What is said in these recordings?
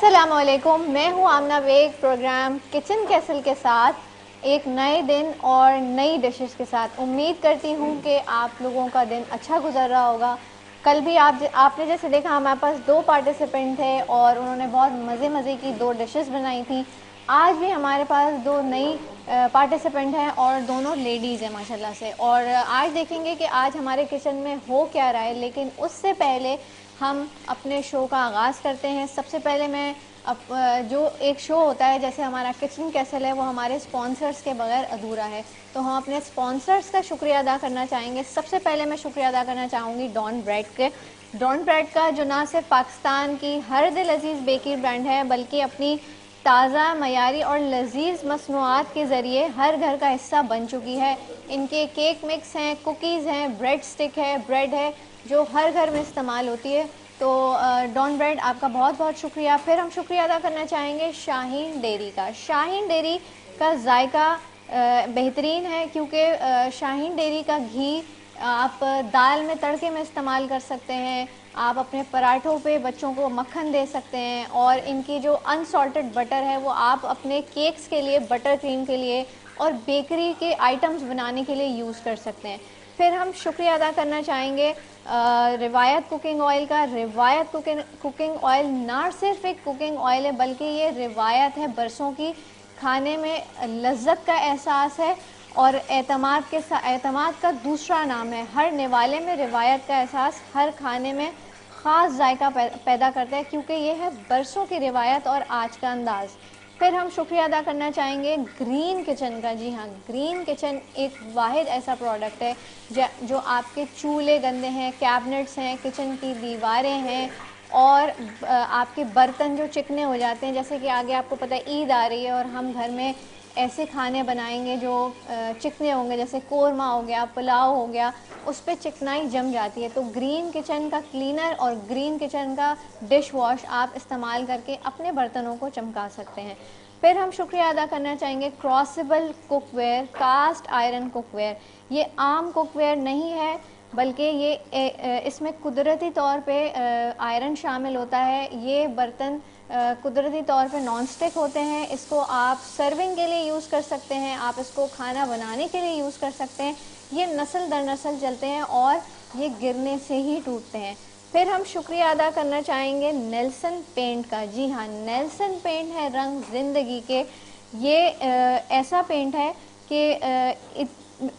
अस्सलामुअलैकुम, मैं हूँ आमना बेग। प्रोग्राम किचन कैसल के साथ एक नए दिन और नई डिशेस के साथ उम्मीद करती हूँ कि आप लोगों का दिन अच्छा गुजर रहा होगा। कल भी आपने जैसे देखा हमारे पास 2 पार्टिसिपेंट थे और उन्होंने बहुत मज़े की 2 डिशेस बनाई थी। आज भी हमारे पास 2 नई पार्टिसिपेंट हैं और दोनों लेडीज़ हैं माशाल्लाह से। और आज देखेंगे कि आज हमारे किचन में हो क्या रहा है, लेकिन उससे पहले हम अपने शो का आगाज़ करते हैं। सबसे पहले मैं जो एक शो होता है जैसे हमारा किचन कैसल है, वो हमारे स्पॉन्सर्स के बगैर अधूरा है, तो हम अपने स्पॉन्सर्स का शुक्रिया अदा करना चाहेंगे। सबसे पहले मैं शुक्रिया अदा करना चाहूँगी डॉन ब्रेड के। डॉन ब्रेड का जो ना सिर्फ पाकिस्तान की हर दिल अजीज़ बेकरी ब्रांड है, बल्कि अपनी ताज़ा, मयारी और लजीज मसनूआत के ज़रिए हर घर का हिस्सा बन चुकी है। इनके केक मिक्स हैं, कुकीज़ हैं, ब्रेड स्टिक है, ब्रेड है जो हर घर में इस्तेमाल होती है। तो डॉन ब्रेड आपका बहुत बहुत शुक्रिया। फिर हम शुक्रिया अदा करना चाहेंगे शाहीन डेयरी का। शाहीन डेयरी का जायका बेहतरीन है, क्योंकि शाहीन डेयरी का घी आप दाल में तड़के में इस्तेमाल कर सकते हैं, आप अपने पराठों पे बच्चों को मक्खन दे सकते हैं, और इनकी जो अनसॉल्टेड बटर है वो आप अपने केक्स के लिए, बटर क्रीम के लिए और बेकरी के आइटम्स बनाने के लिए यूज़ कर सकते हैं। फिर हम शुक्रिया अदा करना चाहेंगे रिवायत कुकिंग ऑयल का। रिवायत कुकिंग ऑयल ना सिर्फ एक कुकिंग ऑयल है, बल्कि ये रिवायत है बरसों की। खाने में लज्जत का एहसास है और एतमाद का दूसरा नाम है। हर निवाले में रिवायत का एहसास हर खाने में ख़ास जायका पैदा करता है, क्योंकि ये है बरसों की रिवायत और आज का अंदाज़। फिर हम शुक्रिया अदा करना चाहेंगे ग्रीन किचन का। जी हाँ, ग्रीन किचन एक वाहिद ऐसा प्रोडक्ट है जो आपके चूल्हे गंदे हैं, कैबिनेट्स हैं, किचन की दीवारें हैं और आपके बर्तन जो चिकने हो जाते हैं। जैसे कि आगे आपको पता है ईद आ रही है और हम घर में ऐसे खाने बनाएंगे जो चिकने होंगे, जैसे कोरमा हो गया, पुलाव हो गया, उस पर चिकनाई जम जाती है। तो ग्रीन किचन का क्लीनर और ग्रीन किचन का डिश वॉश आप इस्तेमाल करके अपने बर्तनों को चमका सकते हैं। फिर हम शुक्रिया अदा करना चाहेंगे क्रॉसेबल कुकवेयर, कास्ट आयरन कुकवेयर। ये आम कुकवेयर नहीं है, बल्कि ये इसमें कुदरती तौर पे आयरन शामिल होता है। ये बर्तन कुदरती तौर पे नॉन स्टिक होते हैं। इसको आप सर्विंग के लिए यूज़ कर सकते हैं, आप इसको खाना बनाने के लिए यूज़ कर सकते हैं। ये नस्ल दर नस्ल चलते हैं और ये गिरने से ही टूटते हैं। फिर हम शुक्रिया अदा करना चाहेंगे नेल्सन पेंट का। जी हाँ, नेल्सन पेंट है रंग ज़िंदगी के। ये ऐसा पेंट है कि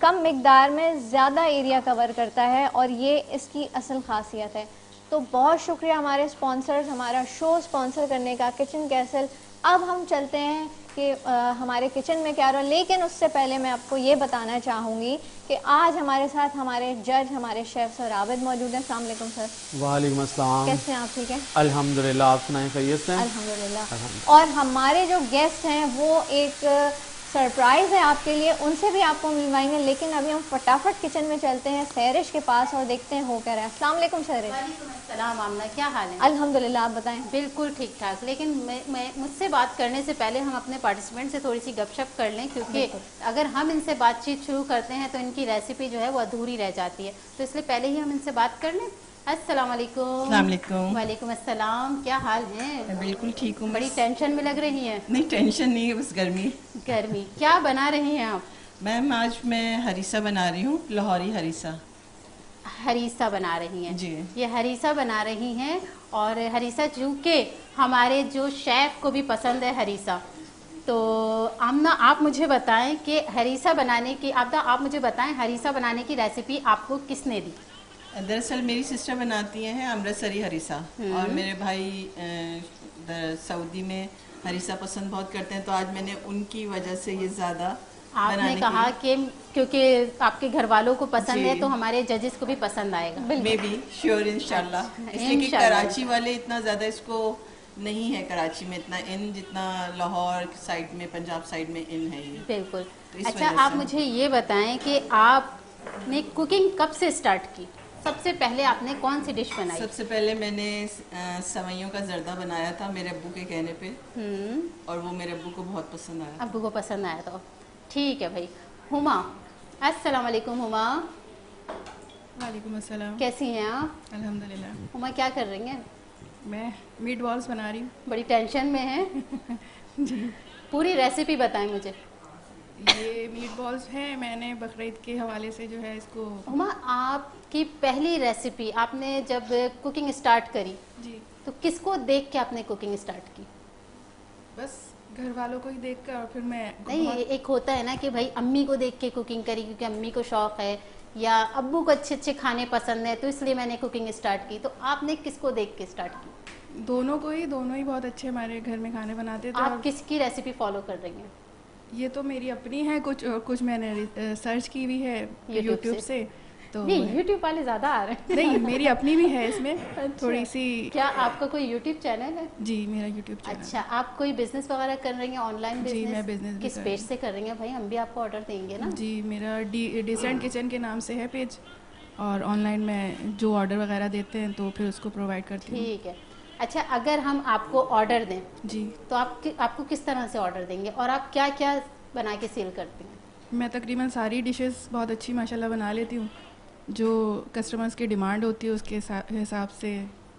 कम मिकदार में ज़्यादा एरिया कवर करता है और ये इसकी असल ख़ासियत है। तो बहुत शुक्रिया हमारे स्पॉन्सर्स, हमारा शो स्पॉन्सर करने का, किचन कैसल। अब हम चलते हैं कि हमारे किचन में क्या रहा। लेकिन उससे पहले मैं आपको ये बताना चाहूँगी कि आज हमारे साथ हमारे जज, हमारे शेफ़ सर आबिद मौजूद हैं। अस्सलाम वालेकुम सर। वालेकुम अस्सलाम। कैसे हैं आप? ठीक हैं अल्हम्दुलिल्लाह, आप सुनाएं खैरियत से? अल्हम्दुलिल्लाह। और हमारे जो गेस्ट हैं वो एक सरप्राइज़ है आपके लिए, उनसे भी आपको मिलवाएंगे। लेकिन अभी हम फटाफट किचन में चलते हैं सहरिश के पास और देखते हैं हो क्या रहा है। अस्सलाम वालेकुम सहरिश। वालेकुम अस्सलाम आमना, क्या हाल है? अल्हम्दुलिल्लाह, आप बताएं। बिल्कुल ठीक ठाक। लेकिन मैं मुझसे बात करने से पहले हम अपने पार्टिसिपेंट से थोड़ी सी गपशप कर लें, क्योंकि अगर हम इनसे बातचीत शुरू करते हैं तो इनकी रेसिपी जो है वो अधूरी रह जाती है। तो इसलिए पहले ही हम इनसे बात कर लें। अस्सलाम वालेकुम। अस्सलाम वालेकुम। वालेकुम अस्सलाम, क्या हाल है? मैं बिल्कुल ठीक हूँ। बड़ी टेंशन में लग रही हैं। नहीं, टेंशन नहीं है, बस गर्मी। गर्मी। क्या बना रही हैं आप? मैम आज मैं हरीसा बना रही हूँ, लाहौरी हरीसा। हरीसा बना रही हैं जी। ये हरीसा बना रही हैं, और हरीसा चूँकि हमारे जो शेफ़ को भी पसंद है हरीसा, तो आमना आप मुझे बताएं कि हरीसा बनाने की आप मुझे बताएं हरीसा बनाने की रेसिपी आपको किसने दी? दरअसल मेरी सिस्टर बनाती हैं अमृतसरी हरीसा, और मेरे भाई सऊदी में हरीसा पसंद बहुत करते हैं, तो आज मैंने उनकी वजह से ये ज़्यादा आपने कहा कि क्योंकि आपके घर वालों को पसंद है तो हमारे जजेस को भी पसंद आएगा। मे बी श्योर, इंशाल्लाह। इसलिए कि कराची वाले इतना ज़्यादा इसको नहीं है, कराची में इतना इन जितना लाहौर साइड में, पंजाब साइड में इन है ये। बिल्कुल। अच्छा, आप मुझे ये बताएं कि आपने कुकिंग कब से स्टार्ट की? सबसे पहले आपने कौन सी डिश बनाई? सबसे पहले मैंने सवैयों का जर्दा बनाया था मेरे अब्बू के कहने पे, और वो मेरे अब्बू को बहुत पसंद आया। अब्बू को पसंद आया तो ठीक है भाई। हुमा, अस्सलाम वालेकुम। हुमा, वालेकुम अस्सलाम। कैसी हैं आप? अल्हम्दुलिल्लाह। हुमा क्या कर रही हैं? मैं मीट बॉल्स बना रही हूँ। बड़ी टेंशन में है। जी, पूरी रेसिपी बताएं मुझे। ये मीट बॉल्स हैं, मैंने बकरीद के हवाले से जो है इसको। हुमा, आपकी पहली रेसिपी आपने जब कुकिंग स्टार्ट करी जी, तो किसको देख के आपने कुकिंग स्टार्ट की? बस घर वालों को ही देख कर, और फिर मैं नहीं, एक होता है ना कि भाई अम्मी को देख के कुकिंग करी क्योंकि अम्मी को शौक है, या अब्बू को अच्छे अच्छे खाने पसंद है तो इसलिए मैंने कुकिंग स्टार्ट की। तो आपने किसको देख के स्टार्ट की? दोनों ही बहुत अच्छे हमारे घर में खाने बनाते थे। आप और किसकी रेसिपी फॉलो कर रही हैं? ये तो मेरी अपनी है, कुछ और कुछ मैंने सर्च की भी है यूट्यूब से। तो नहीं, यूट्यूब वाले ज़्यादा आ रहे हैं। नहीं, मेरी अपनी भी है इसमें। अच्छा। थोड़ी सी। क्या आपका कोई यूट्यूब चैनल है? जी, मेरा यूट्यूब चैनल। अच्छा, आप कोई बिजनेस वगैरह कर रही हैं, ऑनलाइन जी, बिजनेस? मैं business भी किस कर पेज रही से कर रही हैं भाई? हम भी आपको ऑर्डर देंगे ना। जी, मेरा डिसेंट किचन के नाम से है पेज, और ऑनलाइन में जो ऑर्डर वगैरह देते हैं तो फिर उसको प्रोवाइड करती हूँ। ठीक है। अच्छा, अगर हम आपको ऑर्डर दें जी, तो आपको किस तरह से ऑर्डर देंगे और आप क्या क्या बना के सेल करती हैं? मैं तकरीबन सारी डिशेस बहुत अच्छी माशाल्लाह बना लेती हूँ। जो कस्टमर्स की डिमांड होती है उसके हिसाब से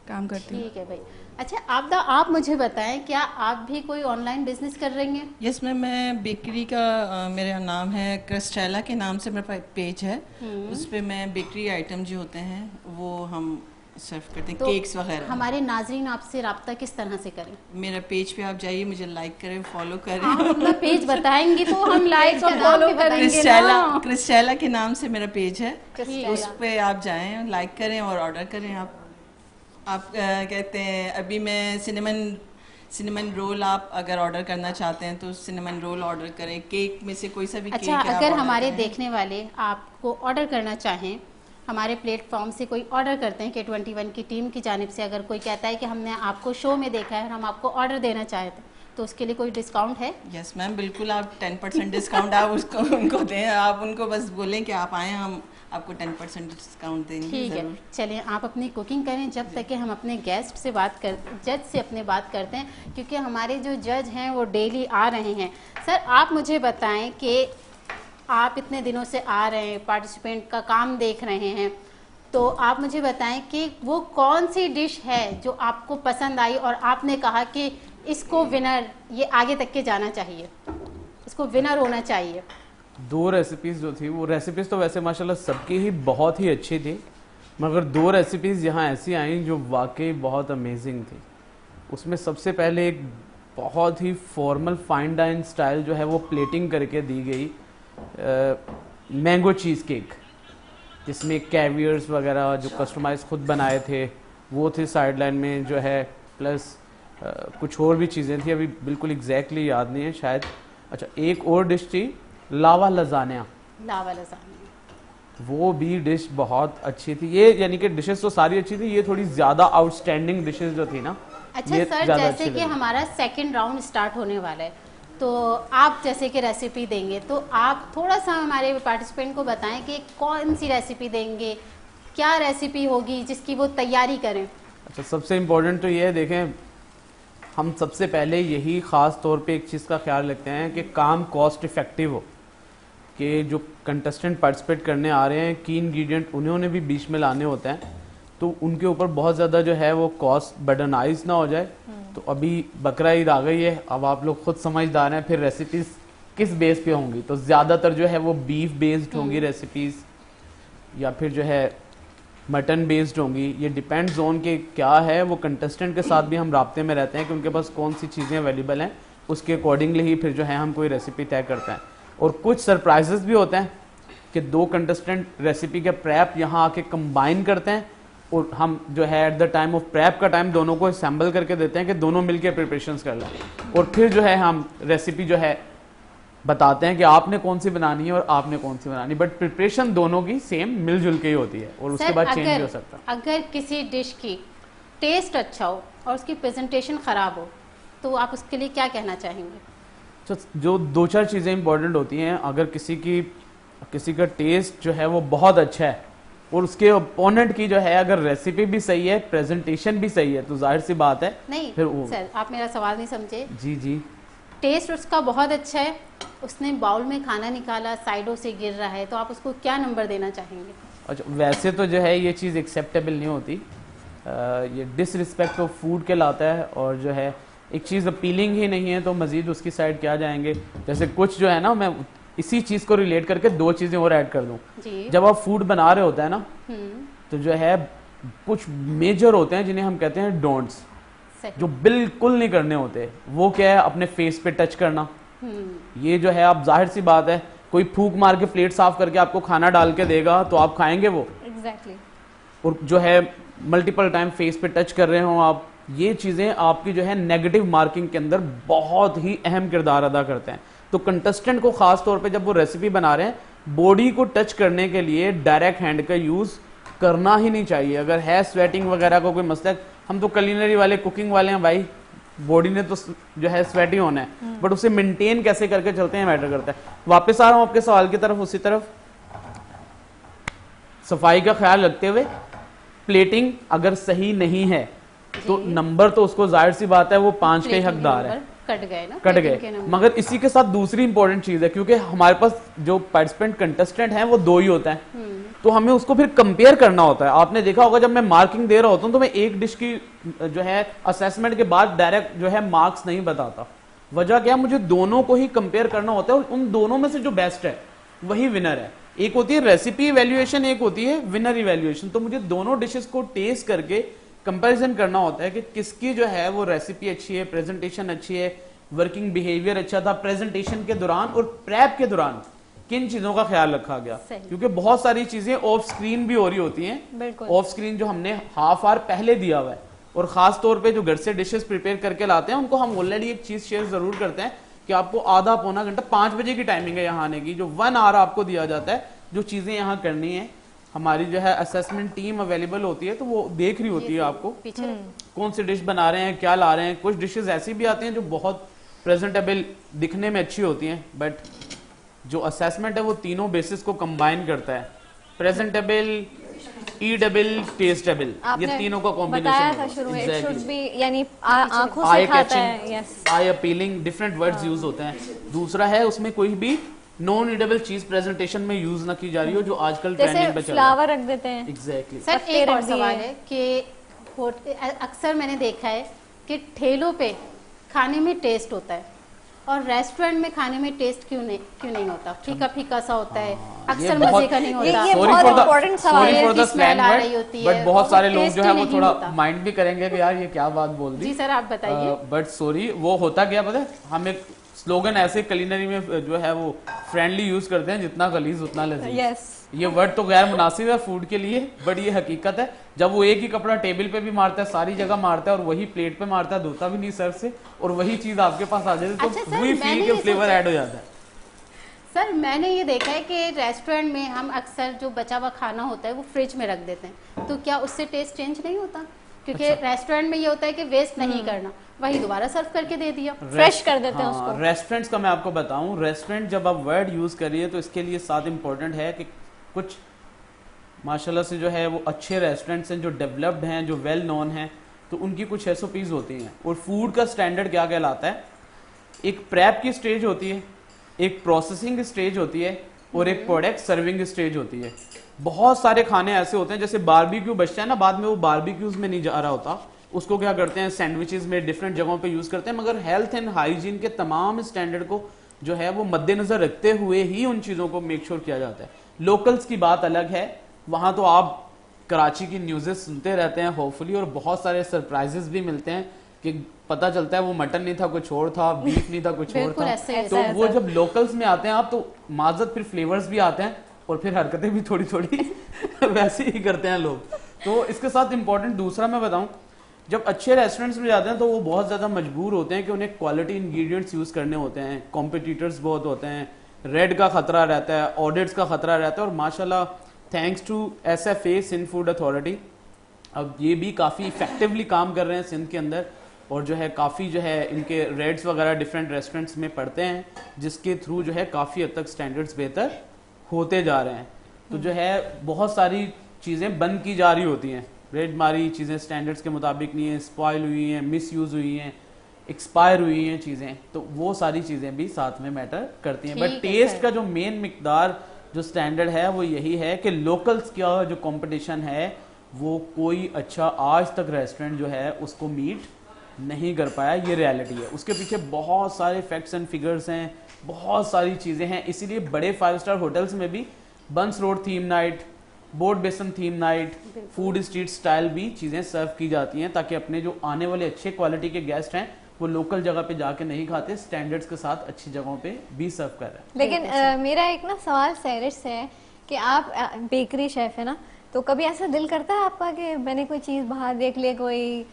काम करती हूँ। ठीक है भाई। अच्छा आपदा, आप मुझे बताएं, क्या आप भी कोई ऑनलाइन बिजनेस कर रही हैं? यस मैम, मैं बेकरी का मेरा नाम है क्रिस्टेला के नाम से मेरा पेज है। उस पे मैं बेकरी आइटम जो होते हैं वो हम सर्व करते हैं, तो केक्स वगैरह। हमारे नाजरीन आपसे रब्ता किस तरह से करें? मेरा पेज पे आप जाइए, मुझे लाइक करें, फॉलो करें। आप अपना पेज बताएंगे तो हम लाइक और फॉलो करेंगे ना। क्रिस्टेला के नाम से मेरा पेज है, क्रिस्टेला। उस पे आप जाएं, लाइक करें और ऑर्डर करें। आप कहते हैं अभी मैं सिनेमन रोल, आप अगर ऑर्डर करना चाहते हैं तो सिनेमन रोल ऑर्डर करें। केक में से कोई सा भी अच्छा, केक है, आप अगर order हमारे करें। देखने वाले आपको ऑर्डर करना चाहें, हमारे प्लेटफॉर्म से कोई ऑर्डर करते हैं K21 की टीम की जानिब से, अगर कोई कहता है कि हमने आपको शो में देखा है और हम आपको ऑर्डर देना चाहते हैं तो उसके लिए कोई डिस्काउंट है? यस मैम, बिल्कुल। आप 10% डिस्काउंट आप उनको दें। आप उनको बस बोलें कि आप आएँ, हम आपको 10% डिस्काउंट देंगे। ठीक है, ज़रूर। चलिए आप अपनी कुकिंग करें जब तक कि हम अपने गेस्ट से जज से अपने बात करते हैं, क्योंकि हमारे जो जज हैं वो डेली आ रहे हैं। सर, आप मुझे बताएं कि आप इतने दिनों से आ रहे हैं, पार्टिसिपेंट का काम देख रहे हैं, तो आप मुझे बताएं कि वो कौन सी डिश है जो आपको पसंद आई और आपने कहा कि इसको विनर, ये आगे तक के जाना चाहिए, इसको विनर होना चाहिए? दो रेसिपीज़ जो थी, वो रेसिपीज़ तो वैसे माशाल्लाह सबकी ही बहुत ही अच्छी थी, मगर दो रेसिपीज़ यहाँ ऐसी आई जो वाकई बहुत अमेजिंग थी। उसमें सबसे पहले एक बहुत ही फॉर्मल फाइन डाइन स्टाइल जो है वो प्लेटिंग करके दी गई मैंगो चीज़ केक, जिसमें कैवियर्स वगैरह जो कस्टमाइज खुद बनाए थे वो थे साइड लाइन में जो है, प्लस कुछ और भी चीज़ें थी, अभी बिल्कुल एग्जैक्टली याद नहीं है शायद। अच्छा, एक और डिश थी लावा लजानिया, लावा लजानिया, वो भी डिश बहुत अच्छी थी। ये यानी कि डिशेस तो सारी अच्छी थी, ये थोड़ी ज़्यादा आउटस्टैंडिंग डिशेस जो थी ना। अच्छा ये सर, ज़्यादा जैसे अच्छी कि लगी। हमारा सेकंड राउंड स्टार्ट होने वाला है, तो आप जैसे कि रेसिपी देंगे तो आप थोड़ा सा हमारे पार्टिसिपेंट को बताएं कि कौन सी रेसिपी देंगे, क्या रेसिपी होगी जिसकी वो तैयारी करें। अच्छा, सबसे इम्पोर्टेंट तो ये है, देखें हम सबसे पहले यही ख़ास तौर पे एक चीज़ का ख्याल रखते हैं कि काम कॉस्ट इफ़ेक्टिव हो, कि जो कंटेस्टेंट पार्टिसिपेट करने आ रहे हैं की इंग्रेडिएंट उन्होंने भी बीच में लाने होते हैं, तो उनके ऊपर बहुत ज़्यादा जो है वो कॉस्ट बर्डनाइज ना हो जाए। तो अभी बकरा ईद आ गई है, अब आप लोग खुद समझदार हैं, फिर रेसिपीज़ किस बेस पे होंगी, तो ज़्यादातर जो है वो बीफ बेस्ड होंगी रेसिपीज़, या फिर जो है मटन बेस्ड होंगी। ये डिपेंड्स ऑन के क्या है, वो कंटेस्टेंट के साथ भी हम राब्ते में रहते हैं कि उनके पास कौन सी चीज़ें अवेलेबल हैं, उसके अकॉर्डिंगली ही फिर जो है हम कोई रेसिपी तय करते हैं। और कुछ सरप्राइजेस भी होते हैं कि दो कंटेस्टेंट रेसिपी के प्रेप यहाँ आके कंबाइन करते हैं, और हम जो है at the time of prep का टाइम दोनों को असेंबल करके देते हैं कि दोनों मिलके प्रिपरेशंस कर लें, और फिर जो है हम रेसिपी जो है बताते हैं कि आपने कौन सी बनानी है और आपने कौन सी बनानी, बट प्रिपरेशन दोनों की सेम मिलजुल के ही होती है, और उसके बाद चेंज भी हो सकता है। अगर किसी डिश की टेस्ट अच्छा हो और उसकी प्रेजेंटेशन ख़राब हो तो आप उसके लिए क्या कहना चाहेंगे? तो जो दो चार चीज़ें इंपॉर्टेंट होती हैं, अगर किसी का टेस्ट जो है वो बहुत अच्छा है और उसके ओपोनेंट की जो है अगर रेसिपी भी सही है, प्रेजेंटेशन भी सही है, तो जाहिर सी बात है नहीं फिर वो। सर, आप मेरा सवाल नहीं समझे। जी जी, टेस्ट उसका बहुत अच्छा है, उसने बाउल में खाना निकाला, साइडों से गिर रहा है, तो आप उसको क्या नंबर देना चाहेंगे? अच्छा, वैसे तो जो है ये चीज़ एक्सेप्टेबल नहीं होती, ये डिसरिस्पेक्ट ऑफ फूड कहलाता है। और जो है एक चीज़ अपीलिंग ही नहीं है तो मज़ीद उसकी साइड क्या जाएंगे। जैसे कुछ जो है ना, मैं इसी चीज़ को रिलेट करके दो चीज़ें और ऐड कर दूं। जब आप फूड बना रहे होते हैं ना, तो जो है कुछ मेजर होते हैं जिन्हें हम कहते हैं डोंट्स, जो बिल्कुल नहीं करने होते। वो क्या है, अपने फेस पे टच करना। ये जो है, आप जाहिर सी बात है, कोई फूक मार के प्लेट साफ करके आपको खाना डाल के देगा तो आप खाएंगे वो। एग्जैक्टली। और जो है मल्टीपल टाइम फेस पे टच कर रहे हो आप, ये चीजें आपकी जो है नेगेटिव मार्किंग के अंदर बहुत ही अहम किरदार अदा करते हैं। तो कंटेस्टेंट को खास तौर पे जब वो रेसिपी बना रहे हैं, बॉडी को टच करने के लिए डायरेक्ट हैंड का यूज करना ही नहीं चाहिए। अगर है स्वेटिंग वगैरह का कोई मसला, हम तो कुलिनरी वाले, कुकिंग वाले हैं भाई, बॉडी ने तो जो है स्वेटी होना है, बट उसे मेंटेन कैसे करके चलते हैं मैटर करता है। वापस आ रहा हूं आपके सवाल की तरफ, उसी तरफ सफाई का ख्याल रखते हुए प्लेटिंग अगर सही नहीं है तो नंबर तो उसको जाहिर सी बात है वो 5 के हकदार है, कट गए ना, कट गए। मगर इसी के साथ दूसरी इंपॉर्टेंट चीज है, क्योंकि हमारे पास जो पार्टिसिपेंट कंटेस्टेंट हैं वो 2 ही होता है, तो हमें उसको फिर कंपेयर करना होता है। आपने देखा होगा जब मैं मार्किंग दे रहा होता हूं तो मैं एक डिश की जो है असेसमेंट के बाद डायरेक्ट जो है मार्क्स नहीं बताता। वजह क्या, मुझे दोनों को ही कंपेयर करना होता है और उन दोनों में से जो बेस्ट है वही विनर है। एक होती है रेसिपी इवैल्यूएशन, एक होती है विनर इवैल्यूएशन। तो मुझे दोनों डिशेस को टेस्ट करके कंपैरिजन करना होता है कि किसकी जो है वो रेसिपी अच्छी है, प्रेजेंटेशन अच्छी है, वर्किंग बिहेवियर अच्छा था, प्रेजेंटेशन के दौरान और प्रेप के दौरान किन चीजों का ख्याल रखा गया। क्योंकि बहुत सारी चीजें ऑफ स्क्रीन भी हो रही होती हैं, ऑफ स्क्रीन जो हमने हाफ आवर पहले दिया हुआ है। और खास तौर पे जो घर से डिशेस प्रिपेयर करके लाते हैं उनको हम ऑलरेडी एक चीज शेयर जरूर करते हैं कि आपको आधा पौना घंटा, 5 बजे की टाइमिंग है यहाँ आने की, जो 1 आवर आपको दिया जाता है जो चीजें यहाँ करनी है। हमारी जो है असेसमेंट टीम अवेलेबल होती है, तो वो देख रही होती है आपको कौन सी डिश बना रहे हैं, क्या ला रहे हैं। कुछ डिशेस ऐसी भी आती हैं जो बहुत प्रेजेंटेबल दिखने में अच्छी होती हैं, बट जो असेसमेंट है वो तीनों बेसिस को कंबाइन करता है, प्रेजेंटेबल, ईडेबल, टेस्टेबल, ये तीनों का कॉम्बिनेशन यानी आंखों से खाता है, यस, आई अपीलिंग, डिफरेंट वर्ड्स यूज होते हैं। दूसरा है उसमें कोई भी नॉन ईडेबल चीज प्रेजेंटेशन में यूज ना की जा रही हो, जो आजकल ट्रेंडिंग पे चल रहा है। फ्लावर रख देते हैं। एग्जैक्टली। सर एक और सवाल है कि अक्सर मैंने देखा है कि ठेलों पे खाने में टेस्ट होता है और रेस्टोरेंट में खाने में टेस्ट क्यों नहीं होता, फीका फीका सा होता है, अक्सर मजे का नहीं होता। ये बहुत इंपॉर्टेंट सवाल है, स्मेल आ रही होती है, बट बहुत सारे लोग जो है वो थोड़ा माइंड भी करेंगे कि यार ये क्या बात बोल दी। जी सर आप बताइए। बट सॉरी, वो होता क्या पता है, हम एक स्लोगन ऐसे कुलिनरी में जो है वो फ्रेंडली यूज करते हैं, जितना गलीज उतना लजीज। yes. ये वर्ड तो गैर मुनासिब है फूड के लिए, बट ये हकीकत है। जब वो एक ही कपड़ा टेबल पे भी मारता है, सारी जगह मारता है, और वही प्लेट पे मारता है, धोता भी नहीं सर्फ से, और वही चीज आपके पास आ जाती है, तो वही फील के फ्लेवर ऐड हो जाता है। सर मैंने ये देखा है कि रेस्टोरेंट में हम अक्सर जो बचा हुआ खाना होता है वो फ्रिज में रख देते हैं, तो क्या उससे टेस्ट चेंज नहीं होता? क्योंकि रेस्टोरेंट में ये होता है कि वेस्ट नहीं करना, वही दोबारा सर्व करके दे दिया, फ्रेश कर देते हैं उसको। रेस्टोरेंट्स का मैं आपको बताऊं, रेस्टोरेंट जब आप वर्ड यूज करिए तो इसके लिए साथ इंपॉर्टेंट है कि कुछ माशाल्लाह से जो है वो अच्छे रेस्टोरेंट्स हैं, जो डेवलप्ड हैं, जो वेल नोन हैं, तो उनकी कुछ SOPs होती हैं। और फूड का स्टैंडर्ड क्या कहलाता है, एक प्रेप की स्टेज होती है, एक प्रोसेसिंग स्टेज होती है, और एक प्रोडक्ट सर्विंग स्टेज होती है। बहुत सारे खाने ऐसे होते हैं, जैसे बारबेक्यू बचता है ना, बाद में वो बारबेक्यूज में नहीं जा रहा होता, उसको क्या करते हैं सैंडविचेस में डिफरेंट जगहों पे यूज करते हैं। मगर हेल्थ एंड हाइजीन के तमाम स्टैंडर्ड को जो है वो मद्देनजर रखते हुए ही उन चीजों को मेक श्योर किया जाता है। लोकल्स की बात अलग है, वहां तो आप कराची की न्यूज़ेस सुनते रहते हैं होपफुली, और बहुत सारे सरप्राइजेस भी मिलते हैं कि पता चलता है वो मटन नहीं था कुछ और था, बीफ नहीं था कुछ और था। तो वो जब लोकल्स में आते हैं आप, तो माजत फिर फ्लेवर्स भी आते हैं और फिर हरकतें भी थोड़ी थोड़ी वैसे ही करते हैं लोग। तो इसके साथ इंपॉर्टेंट दूसरा मैं बताऊं, जब अच्छे रेस्टोरेंट्स में जाते हैं तो वो बहुत ज़्यादा मजबूर होते हैं कि उन्हें क्वालिटी इंग्रेडिएंट्स यूज़ करने होते हैं, कॉम्पिटिटर्स बहुत होते हैं, रेड का खतरा रहता है, ऑडिट्स का खतरा रहता है, और माशाल्लाह thanks to SFA Sindh food authority, अब ये भी काफ़ी इफेक्टिवली काम कर रहे हैं सिंध के अंदर, और जो है काफ़ी जो है इनके रेट्स वगैरह डिफरेंट रेस्टोरेंट्स में पड़ते हैं, जिसके थ्रू जो है काफ़ी हद तक स्टैंडर्ड्स बेहतर होते जा रहे हैं। तो जो है बहुत सारी चीज़ें बंद की जा रही होती हैं, रेड मारी चीज़ें स्टैंडर्ड्स के मुताबिक नहीं है, स्पॉइल हुई हैं, मिस यूज़ हुई हैं, एक्सपायर हुई हैं चीज़ें, तो वो सारी चीज़ें भी साथ में मैटर करती हैं। बट टेस्ट का जो मेन मिकदार जो स्टैंडर्ड है वो यही है कि लोकल्स का जो कंपटीशन है वो कोई अच्छा आज तक रेस्टोरेंट जो है उसको मीट नहीं कर पाया। ये रियलिटी है। उसके पीछे बहुत सारे फैक्ट्स एंड फिगर्स हैं, बहुत सारी चीज़ें हैं। इसीलिए बड़े 5 स्टार होटल्स में भी बंस रोड थीम नाइट, बोर्ड बेसन theme night, food street style भी चीज़ें सर्व की जाती हैं, ताकि अपने जो आने वाले अच्छे क्वालिटी के गेस्ट हैं वो लोकल जगह पे जाके नहीं खाते, स्टैंडर्ड्स के साथ अच्छी जगहों पे भी सर्व कर रहे हैं। लेकिन मेरा एक ना सवाल सैरिश से है कि आप बेकरी शेफ है ना, तो कभी ऐसा दिल करता है आपका कि मैंने कोई चीज़ बाहर देख ली, कोई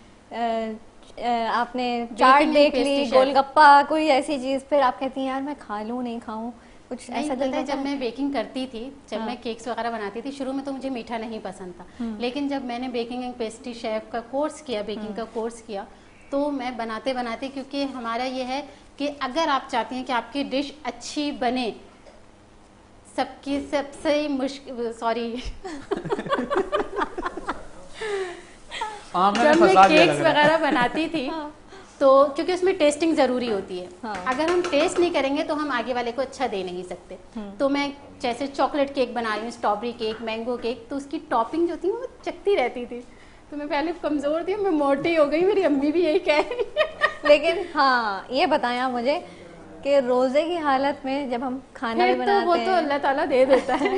आपने चाट देख ली, गोलगप्पा, कोई ऐसी चीज़, फिर आप कहती हैं यार मैं खा लूँ नहीं खाऊँ, कुछ ऐसा दिल करता है? जब मैं बेकिंग करती थी, जब मैं केक्स वगैरह बनाती थी, शुरू में तो मुझे मीठा नहीं पसंद था, लेकिन जब मैंने बेकिंग एंड पेस्ट्री शेफ का कोर्स किया, बेकिंग का कोर्स किया, तो मैं बनाते बनाते, क्योंकि हमारा ये है कि अगर आप चाहती हैं कि आपकी डिश अच्छी बने, सबकी सबसे मुश्किल, सॉरी जब मैं केक्स वगैरह बनाती थी तो क्योंकि उसमें टेस्टिंग ज़रूरी होती है, अगर हम टेस्ट नहीं करेंगे तो हम आगे वाले को अच्छा दे नहीं सकते। तो मैं जैसे चॉकलेट केक बना रही हूँ, स्ट्रॉबेरी केक, मैंगो केक, तो उसकी टॉपिंग जो थी वो चखती रहती थी, तो मैं पहले कमज़ोर थी, मैं मोटी हो गई, मेरी अम्मी भी यही कह रही है। लेकिन हाँ ये बताया मुझे कि रोज़े की हालत में जब हम खाना भी बनाते हैं, वो तो अल्लाह ताला दे देता है।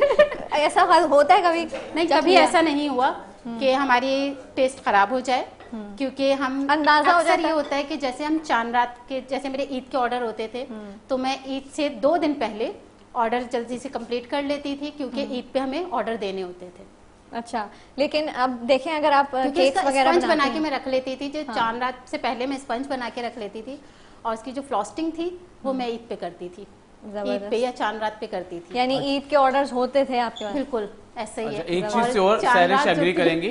ऐसा होता है कभी? नहीं, कभी ऐसा नहीं हुआ कि हमारी टेस्ट खराब हो जाए, क्योंकि हम अंदाजा हो जाता ये होता है कि जैसे हम चांद रात के, जैसे मेरे ईद के ऑर्डर होते थे, तो मैं ईद से 2 दिन पहले ऑर्डर जल्दी से कंप्लीट कर लेती थी, क्योंकि ईद पे हमें ऑर्डर देने होते थे। अच्छा, लेकिन अब देखें अगर आप केक्स वगैरह स्पंज बना के मैं रख लेती थी, जो चांद रात से पहले मैं स्पंज बना के रख लेती थी, और उसकी जो फ्रॉस्टिंग थी वो मैं ईद पे करती थी, ईद पे या चांद रात पे करती थी। यानी ईद के ऑर्डर्स होते थे आपके पास? बिल्कुल ऐसा ही है। एक चीज से और सैरिश एग्री करेंगी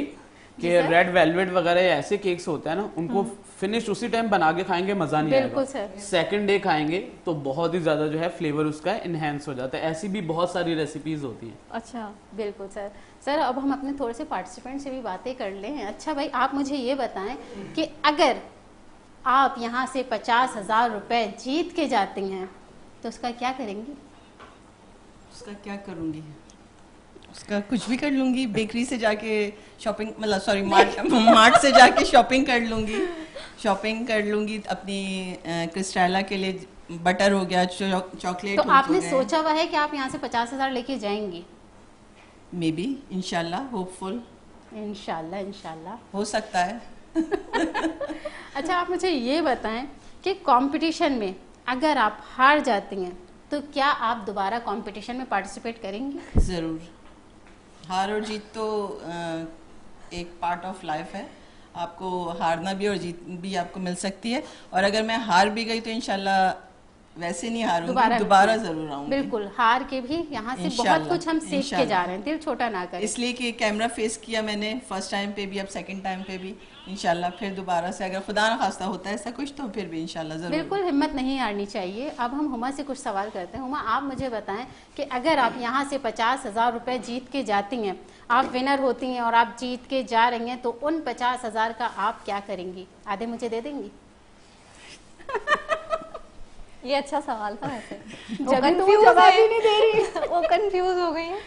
कि रेड वेलवेट वगैरह ऐसे केक्स होते हैं ना, उनको फिनिश उसी टाइम बना के खाएंगे मजा नहीं बिल्कुल आएगा, सर। सेकंड डे खाएंगे तो बहुत ही ज्यादा जो है फ्लेवर उसका इनहेंस हो जाता है। ऐसी भी बहुत सारी रेसिपीज होती हैं। अच्छा, बिल्कुल सर। सर अब हम अपने थोड़े से पार्टिसिपेंट से भी बातें कर लें। अच्छा भाई, आप मुझे ये बताएं कि अगर आप यहाँ से 50,000 रुपए जीत के जाती हैं तो उसका क्या करेंगी? उसका क्या करूँगी? उसका कुछ भी कर लूँगी, बेकरी से जाके शॉपिंग, मतलब सॉरी मार्ट से जाके शॉपिंग कर लूँगी, अपनी क्रिस्टाला के लिए बटर हो गया, चॉकलेट। तो आपने सोचा हुआ है कि आप यहाँ से 50,000 लेके जाएंगी? मे बी, इंशाल्लाह, होपफुल, इंशाल्लाह हो सकता है। अच्छा, आप मुझे ये बताएं कि कंपटीशन में अगर आप हार जाती हैं तो क्या आप दोबारा कंपटीशन में पार्टिसिपेट करेंगी? ज़रूर। हार और जीत तो एक पार्ट ऑफ लाइफ है, आपको हारना भी और जीत भी आपको मिल सकती है, और अगर मैं हार भी गई तो इंशाल्लाह वैसे नहीं हारूंगी, दोबारा जरूर आऊंगी। बिल्कुल, हार के भी यहाँ से बहुत कुछ हम सीख के जा रहे हैं, दिल छोटा ना करें। इसलिए कि कैमरा फेस किया मैंने फर्स्ट टाइम पे भी, अब सेकंड टाइम पे भी, इंशाल्लाह फिर दोबारा से अगर खुदा ना खास्ता होता है ऐसा कुछ, तो फिर भी इंशाल्लाह जरूर। बिल्कुल हिम्मत नहीं हारनी चाहिए। अब हम हुमा से कुछ सवाल करते हैं। हुमा, आप मुझे बताएं कि अगर आप यहाँ से 50,000 रुपए जीत के जाती हैं, आप विनर होती हैं और आप जीत के जा रही हैं, तो उन 50,000 का आप क्या करेंगी? आधे मुझे दे देंगी? ये अच्छा सवाल था वैसे। वो जवाब ही नहीं दे रही। वो कंफ्यूज हो गई है।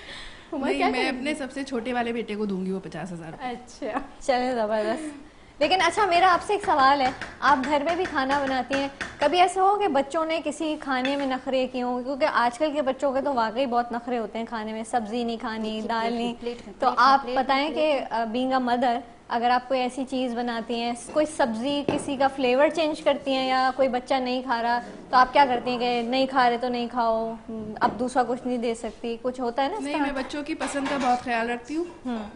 नहीं, मैं अपने सबसे छोटे वाले बेटे को दूंगी वो 50,000। अच्छा, चले जबरदस्त। लेकिन अच्छा, मेरा आपसे एक सवाल है, आप घर में भी खाना बनाती हैं, कभी ऐसा हो कि बच्चों ने किसी खाने में नखरे किए हों? क्योंकि आजकल के बच्चों के तो वाकई बहुत नखरे होते हैं खाने में, सब्जी नहीं खानी, दाल नहीं। तो आप बताएं कि बीइंग अ मदर, अगर आप कोई ऐसी चीज़ बनाती हैं, कोई सब्जी किसी का फ्लेवर चेंज करती हैं, या कोई बच्चा नहीं खा रहा, तो आप क्या करती हैं कि नहीं खा रहे तो नहीं खाओ, अब दूसरा कुछ नहीं दे सकती? कुछ होता है ना? नहीं, मैं बच्चों की पसंद का बहुत ख्याल रखती हूँ।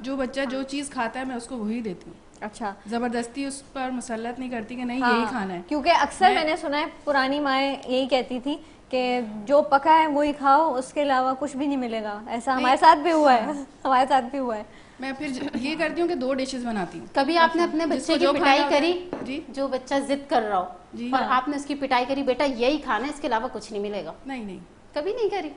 जो बच्चा जो चीज़ खाता है मैं उसको वही देती हूँ। अच्छा, जबरदस्ती उस पर मुसल्लत नहीं करती कि नहीं हाँ, यही खाना है। क्योंकि अक्सर मैंने सुना है पुरानी माएँ यही कहती थी कि जो पका है वही खाओ, उसके अलावा कुछ भी नहीं मिलेगा। ऐसा हमारे साथ भी हुआ है। हमारे साथ भी हुआ है। मैं फिर ये करती हूँ कि 2 डिशेस बनाती हूँ। कभी आपने अपने बच्चे की पिटाई करी? जी, जो बच्चा जिद कर रहा हो और आपने उसकी पिटाई करी, बेटा यही खाना है, इसके अलावा कुछ नहीं मिलेगा? नहीं, कभी नहीं करी?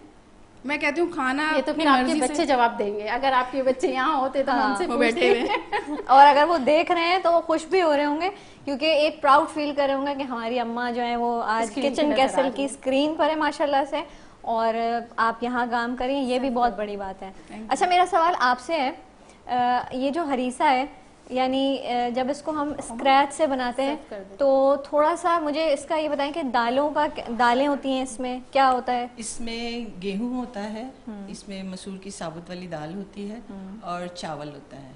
मैं कहती हूँ खाना, ये तो फिर आपके बच्चे जवाब देंगे। अगर आपके बच्चे यहाँ होते तो हमसे बैठे हुए और अगर वो देख रहे हैं तो वो खुश भी हो रहे होंगे, क्योंकि एक प्राउड फील कर रहे होंगे कि हमारी अम्मा जो है वो आज किचन कैसल की स्क्रीन पर है माशाल्लाह से, और आप यहाँ काम करें, ये भी बहुत बड़ी बात है। अच्छा, मेरा सवाल आपसे है ये जो हरीसा है यानी जब इसको हम स्क्रैच से बनाते हैं तो थोड़ा सा मुझे इसका ये बताएं कि दालें होती हैं, इसमें क्या होता है? इसमें गेहूं होता है, इसमें मसूर की साबुत वाली दाल होती है और चावल होता है।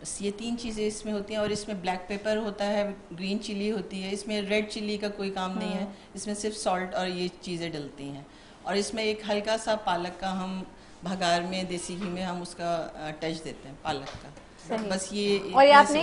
बस ये 3 चीज़ें इसमें होती हैं। और इसमें ब्लैक पेपर होता है, ग्रीन चिली होती है, इसमें रेड चिली का कोई काम नहीं है, इसमें सिर्फ सॉल्ट और ये चीज़ें डलती हैं। और इसमें एक हल्का सा पालक का हम भगार में देसी घी में हम उसका टच देते हैं पालक का। बस ये। और ये आपने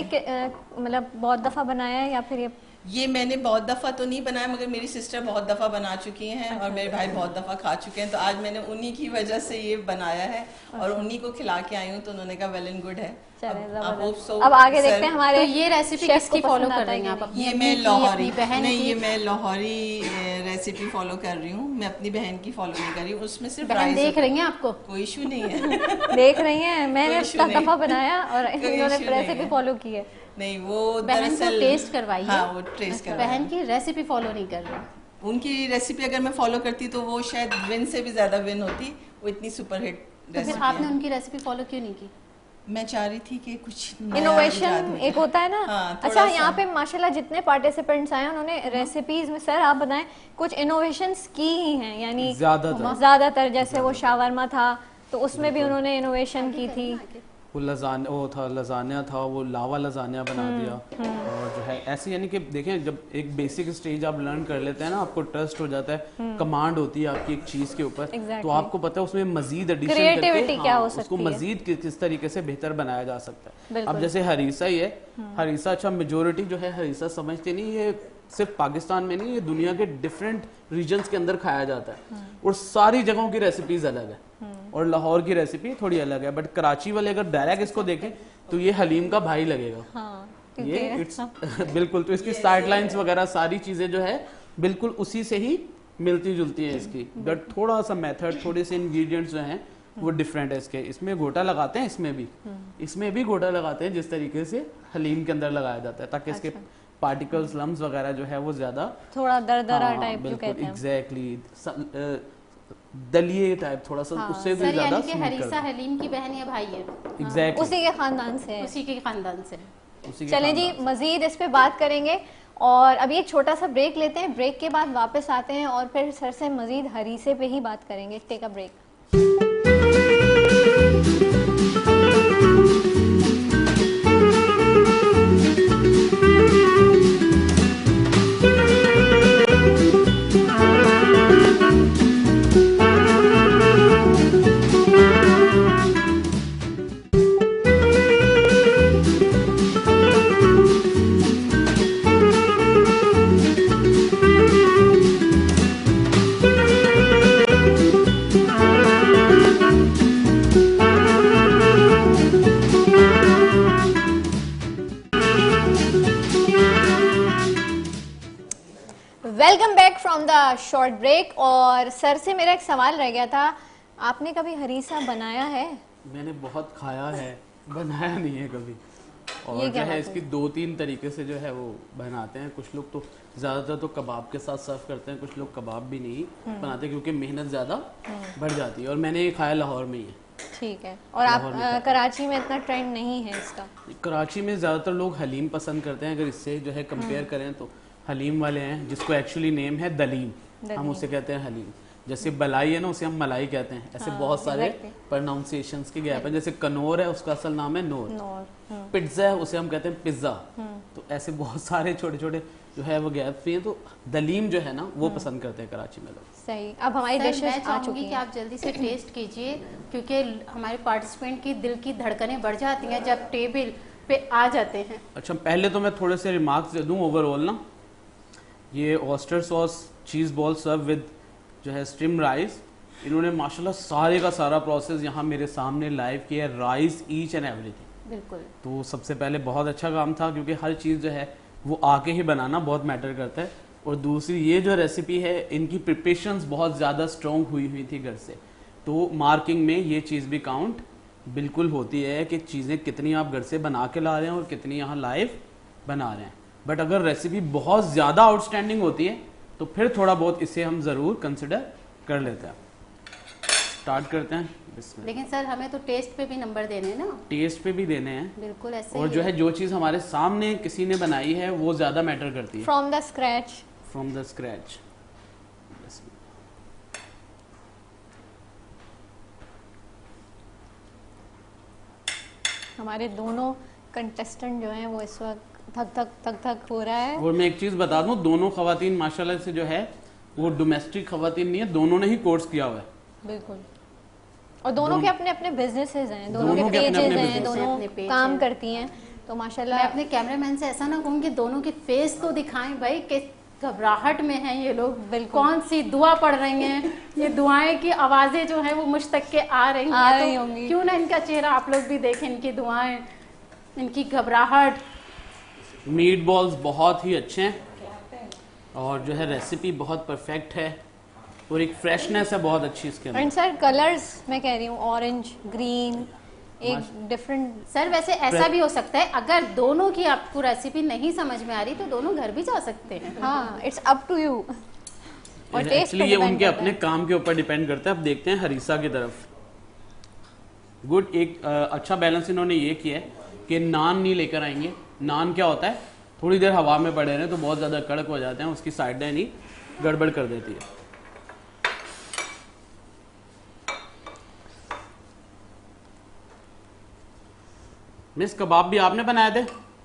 मतलब बहुत दफ़ा बनाया है या फिर ये मैंने बहुत दफ़ा तो नहीं बनाया, मगर मेरी सिस्टर बहुत दफ़ा बना चुकी हैं। अच्छा। और मेरे भाई बहुत दफ़ा खा चुके हैं, तो आज मैंने उन्हीं की वजह से ये बनाया है और उन्हीं को खिला के आई हूँ, तो उन्होंने कहा वेल एंड गुड है। अब आगे देखते हैं हमारे तो ये रेसिपी किसकी फॉलो कर रही हैं आप? ये मैं लाहौरी नहीं, ये मैं लाहौरी रेसिपी फॉलो कर रही हूँ। मैं अपनी बहन की फॉलो नहीं कर रही हूँ, उसमें सिर्फ बहन देख रही हैं आपको? कोई इशू नहीं है। देख रही हैं, मैंने दफ़ा बनाया और इन्होंने रेसिपी फॉलो की है। नहीं, वो बहन को टेस्ट करवाइए। हाँ, वो टेस्ट करवाइए। बहन की रेसिपी फॉलो नहीं कर रही। उनकी रेसिपी अगर मैं फॉलो करती तो वो शायद विन से भी ज्यादा विन होती, वो इतनी सुपरहिट तो रेसिपी फिर आपने उनकी रेसिपी फॉलो क्यों नहीं की? मैं चाह रही थी कि कुछ इनोवेशन एक होता है ना। हाँ, अच्छा, यहाँ पे माशाल्लाह जितने पार्टिसिपेंट्स आए उन्होंने रेसिपीज में, सर आप बताएं, कुछ इनोवेशंस की ही हैं, यानी ज्यादातर जैसे वो शावरमा था तो उसमें भी उन्होंने इनोवेशन की थी। वो लजानिया था, वो लावा लजानिया बना दिया। और जो है ऐसे, यानी कि देखें, जब एक बेसिक स्टेज आप लर्न कर लेते हैं ना, आपको ट्रस्ट हो जाता है, कमांड होती है आपकी एक चीज के ऊपर, तो आपको पता है उसमें मजीद एडिशन करके क्या हो सकती उसको मजीद किस तरीके से बेहतर बनाया जा सकता है। अब बिल्कुल। जैसे हरीसा ही है, हरीसा, अच्छा मेजोरिटी जो है हरीसा समझते नहीं, ये सिर्फ पाकिस्तान में नहीं, ये दुनिया के डिफरेंट रीजन्स के अंदर खाया जाता है और सारी जगहों की रेसिपीज अलग है और लाहौर की रेसिपी थोड़ी अलग है। बट कराची वाले अगर डायरेक्ट इसको देखें तो ये हलीम का भाई लगेगा। हाँ, ये इट्स बिल्कुल, तो इसकी स्टार्ट लाइंस वगैरह सारी चीजें जो है बिल्कुल उसी से ही मिलती जुलती है इसकी, बट थोड़ा सा मेथड, थोड़े से इंग्रेडिएंट्स जो हैं वो डिफरेंट है इसके। इसमें गोटा लगाते हैं, इसमें भी गोटा लगाते हैं जिस तरीके से हलीम के अंदर लगाया जाता है, ताकि इसके पार्टिकल्स, लम्स वगैरह जो है वो ज्यादा थोड़ा दरदरा टाइप जो कहते हैं, एग्जैक्टली दलिए टाइप, थोड़ा सा उससे भी ज्यादा। हरीसा हलीम की बहन या भाई है? एग्जैक्टली, उसी के खानदान से है। उसी के खानदान से। चलें जी, मजीद इस पे बात करेंगे और अभी एक छोटा सा ब्रेक लेते हैं। ब्रेक के बाद वापस आते हैं और फिर सर से मजीद हरीसे पे ही बात करेंगे। Take a break. Welcome back from the short break. और सर से मेरा एक सवाल रह गया था, आपने कभी हरीसा बनाया है? मैंने बहुत खाया है, बनाया नहीं है कभी। और जो है इसकी 2-3 तरीके से जो है वो बनाते हैं। कुछ लोग तो ज़्यादातर तो कबाब के साथ सर्व करते हैं, कुछ लोग कबाब भी नहीं बनाते क्योंकि मेहनत ज़्यादा बढ़ जाती है। और मैंने ये खाया लाहौर में ही है। ठीक है। और आप कराची में इतना ट्रेंड नहीं है इसका? कराची में ज़्यादातर लोग हलीम पसंद करते हैं। अगर इससे जो है कंपेयर करें तो हलीम वाले हैं, जिसको एक्चुअली नेम है दलीम, हम उसे कहते हैं हलीम। जैसे बलाई है ना, उसे हम मलाई कहते हैं। ऐसे बहुत सारे प्रोनाउंसिएशंस के गैप है। जैसे कनौर है, उसका असल नाम है नूर। पिज्जा है, उसे हम कहते हैं पिज्जा। तो ऐसे बहुत सारे छोटे छोटे जो है वो गैप भी हैं। तो दलीम जो है ना वो पसंद करते हैं कराची में लोग। सही। अब हमारी डिशेस आ चुकी हैं कि आप जल्दी से टेस्ट कीजिए, क्योंकि हमारे पार्टिसिपेंट की दिल की धड़कनें बढ़ जाती हैं जब टेबल पे आ जाते हैं। अच्छा, पहले तो मैं थोड़े से रिमार्क्स दे दूं ओवरऑल ना। ये oyster sauce cheese ball serve with जो है स्ट्रीम राइस, इन्होंने माशाल्लाह सारे का सारा प्रोसेस यहाँ मेरे सामने लाइव किया, राइस ईच एंड एवरीथिंग। बिल्कुल। तो सबसे पहले बहुत अच्छा काम था, क्योंकि हर चीज़ जो है वो आके ही बनाना बहुत मैटर करता है। और दूसरी ये जो रेसिपी है, इनकी प्रिपरेशंस बहुत ज़्यादा स्ट्रॉन्ग हुई थी घर से। तो मार्किंग में ये चीज़ भी काउंट बिल्कुल होती है कि चीज़ें कितनी आप घर से बना के ला रहे हैं और कितनी यहाँ लाइव बना रहे हैं। बट अगर रेसिपी बहुत ज़्यादा आउटस्टैंडिंग होती है तो फिर थोड़ा बहुत इसे हम ज़रूर कंसिडर कर लेते हैं। स्टार्ट करते हैं इसमें। लेकिन सर हमें तो टेस्ट पे भी नंबर देने हैं ना। टेस्ट पे भी देने हैं, बिल्कुल ऐसे और ही जो है जो चीज़ हमारे सामने किसी ने बनाई है वो ज़्यादा मैटर करती है। From the scratch. From the scratch. हमारे दोनों कंटेस्टेंट जो हैं वो इस वक्त थक थक थक थक हो रहा है। और मैं एक चीज़ बता दूं, दोनों खवातीन माशाल्लाह से जो है वो डोमेस्टिक खवातीन नहीं है, दोनों ने ही कोर्स किया हुआ है। बिल्कुल। और दोनों के अपने अपने बिजनेसेस हैं, दोनों दोनों के के अपने पेजेस अपने हैं, business दोनों अपने page काम हैं। करती हैं। तो मैं माशाल्लाह अपने कैमरामैन से ऐसा ना कहूँ कि दोनों के फेस तो दिखाएं भाई कि घबराहट में हैं ये लोग, बिल्कुल। कौन सी दुआ पढ़ रही हैं, ये दुआएं की आवाज़ें जो हैं वो मुझ तक के आ रही आ हैं, रही तो होंगी। क्यों ना इनका चेहरा आप लोग भी देखें, इनकी दुआएं, इनकी घबराहट। मीट बॉल्स बहुत ही अच्छे हैं और जो है रेसिपी बहुत परफेक्ट है और एक फ्रेशनेस है बहुत अच्छी इसके अंदर। एंड सर कलर्स मैं कह रही हूँ ऑरेंज ग्रीन एक डिफरेंट। सर वैसे ऐसा भी हो सकता है अगर दोनों की आपको रेसिपी नहीं समझ में आ रही तो दोनों घर भी जा सकते हैं। हाँ इट्स अप टू यू। और टेस्ट एक्चुअली ये उनके अपने काम के ऊपर डिपेंड करता है। अब देखते हैं हरीसा की तरफ। गुड, एक अच्छा बैलेंस इन्होंने ये किया है कि नान नहीं लेकर आएंगे। नान क्या होता है, थोड़ी देर हवा में पड़े रहे तो बहुत ज़्यादा कड़क हो जाते हैं, उसकी साइडें नहीं गड़बड़ कर देती है। मिस कबाब भी आपने बनाए थे?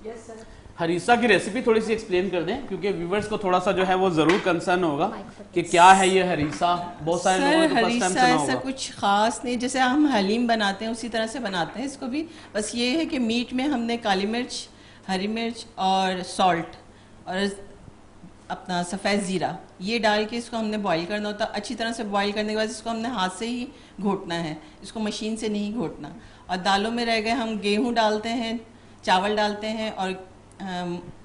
Yes sir. हरीसा की रेसिपी थोड़ी सी एक्सप्लेन कर दें क्योंकि व्यूवर्स को थोड़ा सा जो है वो जरूर कंसर्न होगा कि क्या है ये हरीसा। बहुत सारे लोगों ने सर तो फर्स्ट टाइम हरीसा सुना ऐसा होगा। कुछ खास नहीं, जैसे हम हलीम बनाते हैं उसी तरह से बनाते हैं इसको भी। बस ये है कि मीट में हमने काली मिर्च, हरी मिर्च और सॉल्ट और अपना सफ़ेद ज़ीरा ये डाल के इसको हमने बॉईल करना होता है। अच्छी तरह से बॉईल करने के बाद इसको हमने हाथ से ही घोटना है, इसको मशीन से नहीं घोटना। और दालों में रह गए हम गेहूँ डालते हैं, चावल डालते हैं और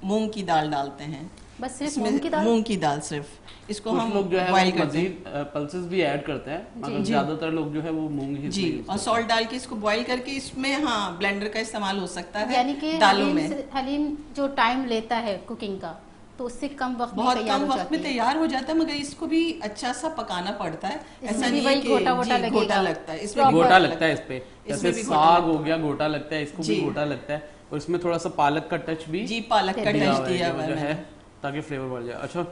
मूंग की दाल डालते हैं। बस सिर्फ इसमें मूंग की दाल? मूंग की दाल सिर्फ। इसको कुछ हम लोग जो है बॉईल वो करते हैं मजीद पल्सेस भी ऐड करते हैं, मगर जी। ज्यादातर लोग जो है वो मूंग ही जी, use और करते हैं। सॉल्ट डाल के इसको बॉईल करके इसमें हाँ ब्लेंडर का इस्तेमाल हो सकता है यानी कि दालों में। हलीम जो टाइम लेता है कुकिंग का तो उससे कम वक्त में बहुत तैयार कम हो वक्त में जाती है। तैयार हो जाता है, मगर इसको भी अच्छा सा पकाना पड़ता है। इसमें ऐसा भी नहीं वही है कि घोटा-वोटा जी, लगेगा। घोटा लगता है इसमें भी गोटा लगता है इस पे, इसमें जैसे भी घोटा साग लगता हो गया गोटा लगता है, इसको भी जी। गोटा लगता है और इसमें थोड़ा सा पालक का टच भी जी, पालक का दिया टच हुआ है दिया जो हुआ है है मैंने। ताकि फ्लेवर बढ़ जाए। अच्छा,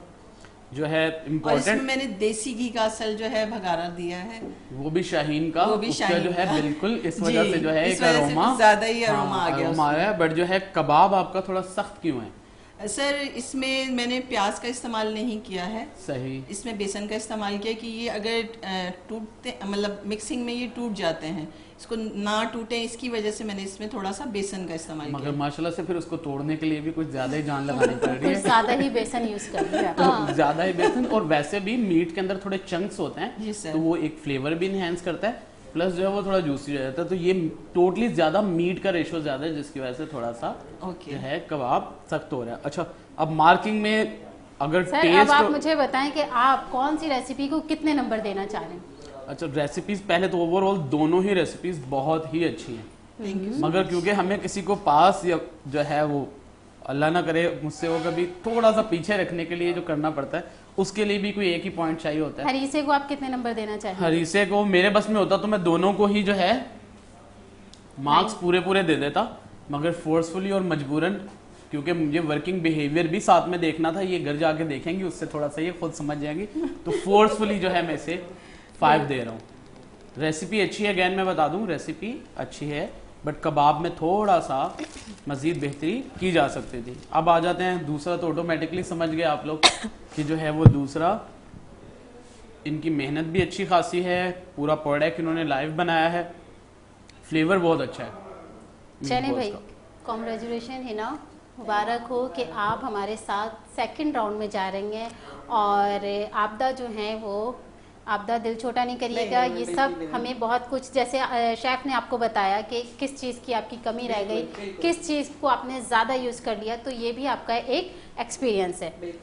जो है और इसमें इम्पोर्टेंट मैंने देसी घी का असल जो है भगारा दिया है, वो भी शाहीन का, वो भी उसका शाहीन जो है का। बिल्कुल इस जी, वजह से जो है इस एक वजह से अरोमा कुछ ज़्यादा ही अरोमा आ गया अरोमा आया। बट जो है कबाब आपका थोड़ा सख्त क्यों है? सर इसमें मैंने प्याज का इस्तेमाल नहीं किया है, सही। इसमें बेसन का इस्तेमाल किया कि ये अगर टूटते मतलब मिक्सिंग में ये टूट जाते हैं, इसको ना टूटे इसकी वजह से मैंने इसमें थोड़ा सा बेसन का इस्तेमाल मगर किया। माशाल्लाह से फिर उसको तोड़ने के लिए भी कुछ ज्यादा ही जान लगानी पड़ रही कुछ है। ज्यादा ही बेसन यूज कर लिया। तो ज्यादा ही बेसन, और वैसे भी मीट के अंदर थोड़े चंक्स होते हैं जी सर। तो वो एक फ्लेवर भी इनहेंस करता है, प्लस जो है वो थोड़ा जूसी हो जाता है। तो ये टोटली ज्यादा मीट का रेशो ज्यादा है जिसकी वजह से थोड़ा सा ओके। जो है कबाब सख्त हो रहा है। अच्छा, अब मार्किंग में अगर सर अब टेस्ट आप मुझे बताएं कि आप कौन सी रेसिपी को कितने नंबर देना चाह रहे हैं? अच्छा, रेसिपीज पहले तो ओवरऑल दोनों ही रेसिपीज बहुत ही अच्छी हैं, थैंक यू। मगर क्योंकि हमें किसी को पास या जो है वो अल्लाह ना करे मुझसे वो कभी थोड़ा सा पीछे रखने के लिए जो करना पड़ता है उसके लिए भी कोई एक ही पॉइंट चाहिए होता है। हरीसे को आप कितने नंबर देना चाहेंगे? हरीसे को मेरे बस में होता तो मैं दोनों को ही जो है मार्क्स पूरे पूरे दे देता, मगर फोर्सफुली और मजबूरन क्योंकि मुझे वर्किंग बिहेवियर भी साथ में देखना था, ये घर जाके देखेंगी उससे थोड़ा सा ये खुद समझ जाएंगी, तो फोर्सफुली जो है मैं इसे 5 दे रहा हूँ। रेसिपी अच्छी है, अगैन मैं बता दूं रेसिपी अच्छी है, बट कबाब में थोड़ा सा मज़ीद बेहतरी की जा सकती थी। अब आ जाते हैं दूसरा, तो ऑटोमेटिकली समझ गए आप लोग कि जो है वो दूसरा, इनकी मेहनत भी अच्छी खासी है, पूरा प्रोडक्ट इन्होंने लाइव बनाया है, फ्लेवर बहुत अच्छा है। चले मीटबॉल्स भाई, का। कॉन्ग्रेचुलेशन है ना, मुबारक हो कि आप हमारे साथ सेकंड राउंड में जा रही हैं। और आपदा जो है वो आपदा दिल छोटा नहीं करिएगा, ये सब हमें बहुत कुछ, जैसे शेफ़ ने आपको बताया कि किस चीज़ की आपकी कमी रह गई, किस चीज़ को आपने ज़्यादा यूज़ कर लिया, तो ये भी आपका एक एक्सपीरियंस है।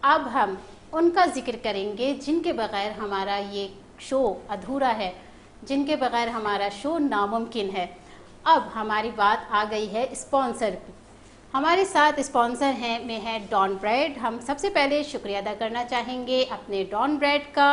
अब हम उनका जिक्र करेंगे जिनके बगैर हमारा ये शो अधूरा है, जिनके बगैर हमारा शो नामुमकिन है। अब हमारी बात आ गई है स्पॉन्सर की। हमारे साथ स्पॉन्सर है डॉन ब्रेड। हम सबसे पहले शुक्रिया अदा करना चाहेंगे अपने डॉन ब्रेड का।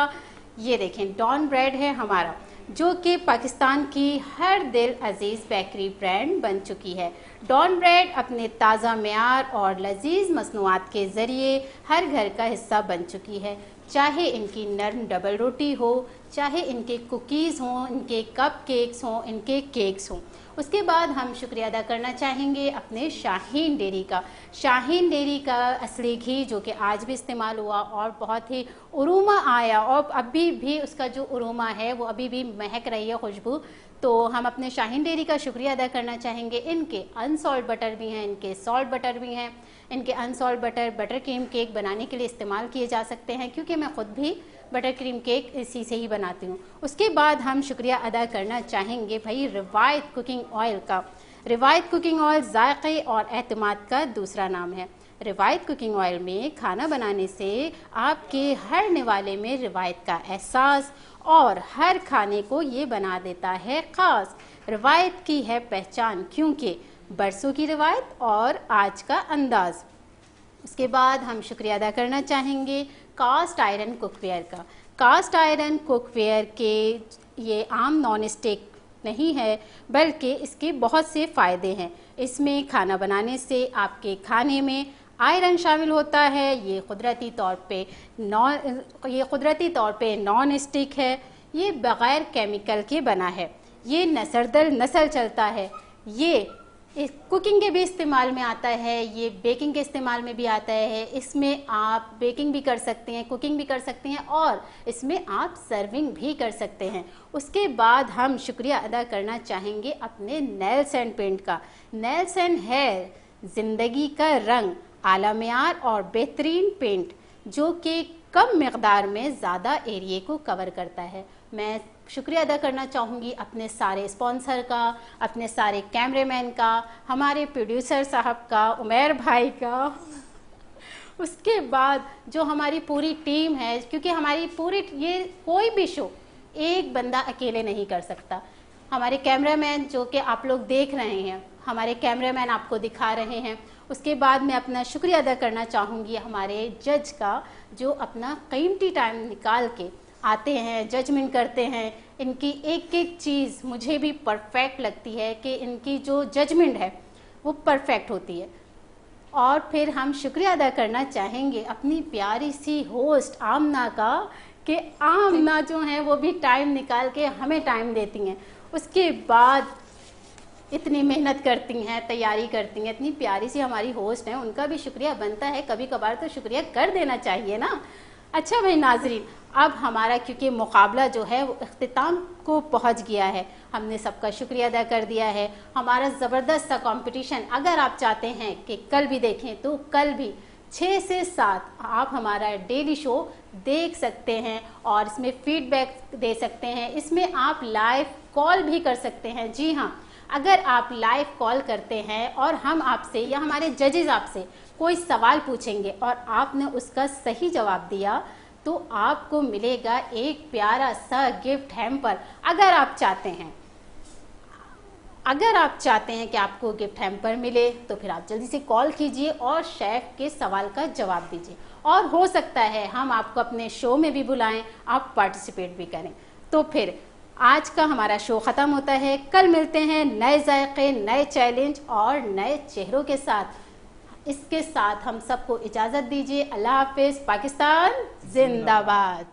ये देखें, डॉन ब्रेड है हमारा। जो कि पाकिस्तान की हर दिल अजीज़ बेकरी ब्रांड बन चुकी है। डॉन ब्रेड अपने ताज़ा मेयार और लजीज मसनूआत के ज़रिए हर घर का हिस्सा बन चुकी है। चाहे इनकी नरम डबल रोटी हो, चाहे इनके कुकीज़ हों, इनके कप केक्स हों, इनके केक्स हों। उसके बाद हम शुक्रिया अदा करना चाहेंगे अपने शाहीन डेयरी का। शाहीन डेयरी का असली घी जो कि आज भी इस्तेमाल हुआ और बहुत ही उरूमा आया और अभी भी उसका जो उरूमा है वो अभी भी महक रही है खुशबू। तो हम अपने शाहीन डेयरी का शुक्रिया अदा करना चाहेंगे। इनके अनसॉल्ट बटर भी हैं, इनके सॉल्ट बटर भी हैं। इनके अनसॉल्ट बटर क्रीम केक बनाने के लिए इस्तेमाल किए जा सकते हैं, क्योंकि मैं ख़ुद भी बटर क्रीम केक इसी से ही बनाती हूँ। उसके बाद हम शुक्रिया अदा करना चाहेंगे भाई रिवायत कुकिंग ऑयल का। रिवायत कुकिंग ऑयल जायक़े और एतमाद का दूसरा नाम है। रिवायत कुकिंग ऑयल में खाना बनाने से आपके हर निवाले में रिवायत का एहसास और हर खाने को ये बना देता है ख़ास। रिवायत की है पहचान, क्योंकि बरसों की रिवायत और आज का अंदाज़। उसके बाद हम शुक्रिया अदा करना चाहेंगे कास्ट आयरन कुकवेयर का। कास्ट आयरन कुकवेयर के ये आम नॉन स्टिक नहीं है, बल्कि इसके बहुत से फ़ायदे हैं। इसमें खाना बनाने से आपके खाने में आयरन शामिल होता है। ये कुदरती तौर पे नॉन स्टिक है। ये बग़ैर केमिकल के बना है। ये नस्ल दर नस्ल चलता है। ये कुकिंग के भी इस्तेमाल में आता है, ये बेकिंग के इस्तेमाल में भी आता है। इसमें आप बेकिंग भी कर सकते हैं, कुकिंग भी कर सकते हैं और इसमें आप सर्विंग भी कर सकते हैं। उसके बाद हम शुक्रिया अदा करना चाहेंगे अपने नेल्स एंड पेंट का। नेल्स एंड हेयर ज़िंदगी का रंग, आला मेयार और बेहतरीन पेंट जो कि कम मकदार में ज़्यादा एरिए को कवर करता है। मैं शुक्रिया अदा करना चाहूँगी अपने सारे स्पॉन्सर का, अपने सारे कैमरेमैन का, हमारे प्रोड्यूसर साहब का, उमैर भाई का। उसके बाद जो हमारी पूरी टीम है, क्योंकि हमारी पूरी ये कोई भी शो एक बंदा अकेले नहीं कर सकता। हमारे कैमरामैन जो कि आप लोग देख रहे हैं, हमारे कैमरामैन आपको दिखा रहे हैं। उसके बाद मैं अपना शुक्रिया अदा करना चाहूँगी हमारे जज का, जो अपना कीमती टाइम निकाल के आते हैं, जजमेंट करते हैं। इनकी एक एक चीज़ मुझे भी परफेक्ट लगती है कि इनकी जो जजमेंट है वो परफेक्ट होती है। और फिर हम शुक्रिया अदा करना चाहेंगे अपनी प्यारी सी होस्ट आमना का, कि आमना जो है वो भी टाइम निकाल के हमें टाइम देती हैं। उसके बाद इतनी मेहनत करती हैं, तैयारी करती हैं, इतनी प्यारी सी हमारी होस्ट हैं, उनका भी शुक्रिया बनता है। कभी कभार तो शुक्रिया कर देना चाहिए ना। अच्छा भाई नाजरीन, अब हमारा क्योंकि मुकाबला जो है वो इख्तिताम को पहुंच गया है, हमने सबका शुक्रिया अदा कर दिया है। हमारा ज़बरदस्त सा कंपटीशन अगर आप चाहते हैं कि कल भी देखें तो कल भी 6 से 7 आप हमारा डेली शो देख सकते हैं और इसमें फीडबैक दे सकते हैं। इसमें आप लाइव कॉल भी कर सकते हैं। जी हाँ, अगर आप लाइव कॉल करते हैं और हम आपसे या हमारे जजेस आपसे कोई सवाल पूछेंगे और आपने उसका सही जवाब दिया तो आपको मिलेगा एक प्यारा सा गिफ्ट हैम्पर। अगर आप चाहते हैं कि आपको गिफ्ट हैम्पर मिले तो फिर आप जल्दी से कॉल कीजिए और शेफ के सवाल का जवाब दीजिए, और हो सकता है हम आपको अपने शो में भी बुलाएं, आप पार्टिसिपेट भी करें। तो फिर आज का हमारा शो ख़त्म होता है। कल मिलते हैं नए जायके, नए चैलेंज और नए चेहरों के साथ। इसके साथ हम सबको इजाज़त दीजिए। अल्लाह हाफिज़। पाकिस्तान जिंदाबाद।